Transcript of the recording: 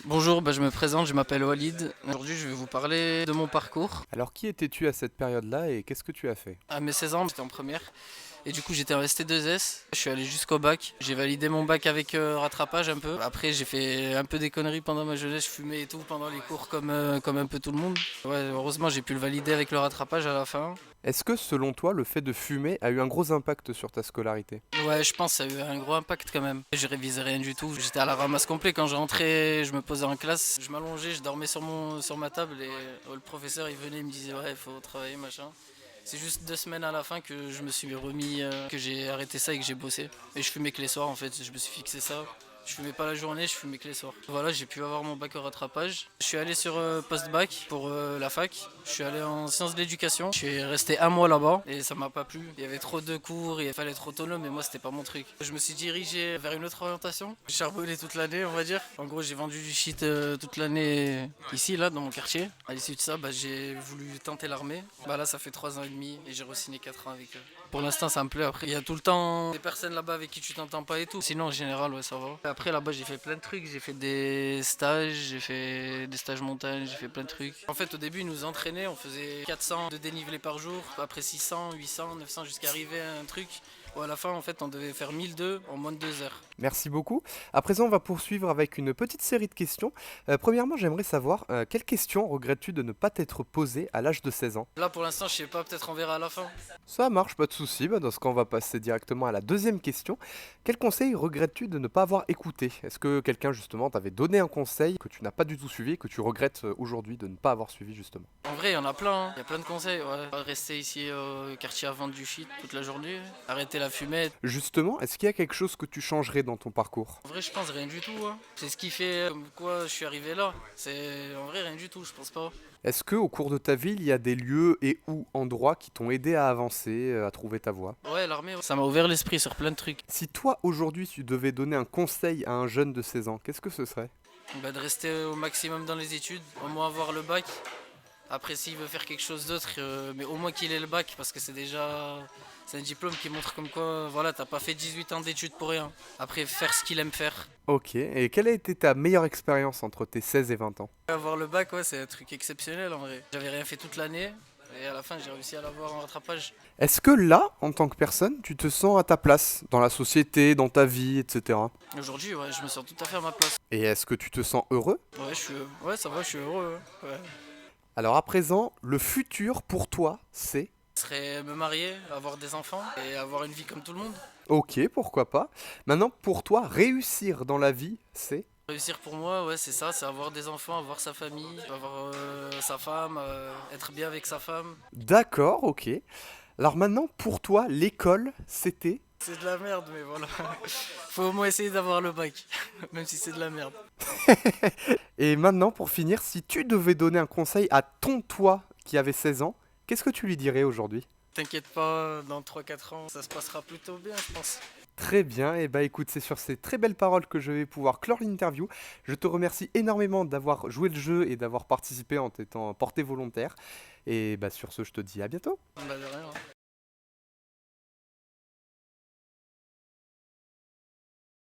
Bonjour, je me présente, je m'appelle Walid. Aujourd'hui, je vais vous parler de mon parcours. Alors qui étais-tu à cette période-là et qu'est-ce que tu as fait? À mes 16 ans, j'étais en première. Et du coup, j'étais en ST2S. Je suis allé jusqu'au bac. J'ai validé mon bac avec rattrapage un peu. Après, j'ai fait un peu des conneries pendant ma jeunesse. Je fumais et tout pendant les cours comme un peu tout le monde. Ouais, heureusement, j'ai pu le valider avec le rattrapage à la fin. Est-ce que selon toi le fait de fumer a eu un gros impact sur ta scolarité? Ouais, je pense que ça a eu un gros impact quand même. Je révisais rien du tout. J'étais à la ramasse complet quand je rentrais, je me posais en classe, je m'allongeais, je dormais sur ma table et le professeur il venait, il me disait ouais, il faut travailler machin. C'est juste 2 semaines à la fin que je me suis remis, que j'ai arrêté ça et que j'ai bossé. Et je fumais que les soirs en fait, je me suis fixé ça. Je fumais pas la journée, je fumais que les soirs. Voilà, j'ai pu avoir mon bac au rattrapage. Je suis allé sur post-bac pour la fac. Je suis allé en sciences de l'éducation. Je suis resté un mois là-bas et ça m'a pas plu. Il y avait trop de cours, il fallait être autonome et moi c'était pas mon truc. Je me suis dirigé vers une autre orientation. J'ai charbonné toute l'année, on va dire. En gros, j'ai vendu du shit toute l'année ici, là, dans mon quartier. À l'issue de ça, j'ai voulu tenter l'armée. Là, ça fait 3 ans et demi et j'ai re-signé 4 ans avec eux. Pour l'instant, ça me plaît. Après, il y a tout le temps des personnes là-bas avec qui tu t'entends pas et tout. Sinon, en général, ouais, ça va. Après, là-bas, j'ai fait plein de trucs. J'ai fait des stages, j'ai fait des stages montagne, j'ai fait plein de trucs. En fait, au début, ils nous entraînaient. On faisait 400 de dénivelé par jour. Après 600, 800, 900 jusqu'à arriver à un truc où à la fin, en fait, on devait faire 1002 en moins de 2 heures. Merci beaucoup. À présent, on va poursuivre avec une petite série de questions. Premièrement, j'aimerais savoir quelles questions regrettes-tu de ne pas t'être posées à l'âge de 16 ans? Là, pour l'instant, je sais pas. Peut-être on verra à la fin. Ça marche, pas de souci. Dans ce cas, on va passer directement à la deuxième question. Quel conseil regrettes-tu de ne pas avoir écouté? Est-ce que quelqu'un justement t'avait donné un conseil que tu n'as pas du tout suivi et que tu regrettes aujourd'hui de ne pas avoir suivi justement? En vrai, il y en a plein, hein. Il y a plein de conseils. Ouais. Pas rester ici au quartier à vendre du shit toute la journée. Arrêter la fumette. Justement, est-ce qu'il y a quelque chose que tu changerais dans ton parcours? En vrai, je pense rien du tout, hein. C'est ce qui fait comme quoi je suis arrivé là. C'est en vrai rien du tout, je pense pas. Est-ce que au cours de ta vie, il y a des lieux et ou endroits qui t'ont aidé à avancer, à trouver ta voie? Ouais, l'armée, ça m'a ouvert l'esprit sur plein de trucs. Si toi, aujourd'hui, tu devais donner un conseil à un jeune de 16 ans, qu'est-ce que ce serait? De rester au maximum dans les études, au moins avoir le bac. Après, s'il veut faire quelque chose d'autre, mais au moins qu'il ait le bac, parce que c'est un diplôme qui montre comme quoi, voilà, t'as pas fait 18 ans d'études pour rien. Après, faire ce qu'il aime faire. Ok, et quelle a été ta meilleure expérience entre tes 16 et 20 ans? Avoir le bac, ouais, c'est un truc exceptionnel en vrai. J'avais rien fait toute l'année, et à la fin, j'ai réussi à l'avoir en rattrapage. Est-ce que là, en tant que personne, tu te sens à ta place dans la société, dans ta vie, etc. Aujourd'hui, ouais, je me sens tout à fait à ma place. Et est-ce que tu te sens heureux? Ouais, ça va, je suis heureux. Ouais. Ouais. Alors à présent, le futur pour toi, c'est... Ce serait me marier, avoir des enfants et avoir une vie comme tout le monde. Ok, pourquoi pas. Maintenant, pour toi, réussir dans la vie, c'est... Réussir pour moi, ouais, c'est ça, c'est avoir des enfants, avoir sa famille, avoir sa femme, être bien avec sa femme. D'accord, ok. Alors maintenant, pour toi, l'école, c'était... C'est de la merde, mais voilà. Faut au moins essayer d'avoir le bac, même si c'est de la merde. Et maintenant, pour finir, si tu devais donner un conseil à ton toi qui avait 16 ans, qu'est-ce que tu lui dirais aujourd'hui? T'inquiète pas, dans 3 4 ans, ça se passera plutôt bien, je pense. Très bien, et bah écoute, c'est sur ces très belles paroles que je vais pouvoir clore l'interview. Je te remercie énormément d'avoir joué le jeu et d'avoir participé en t'étant porté volontaire. Et bah sur ce, je te dis à bientôt. De rien.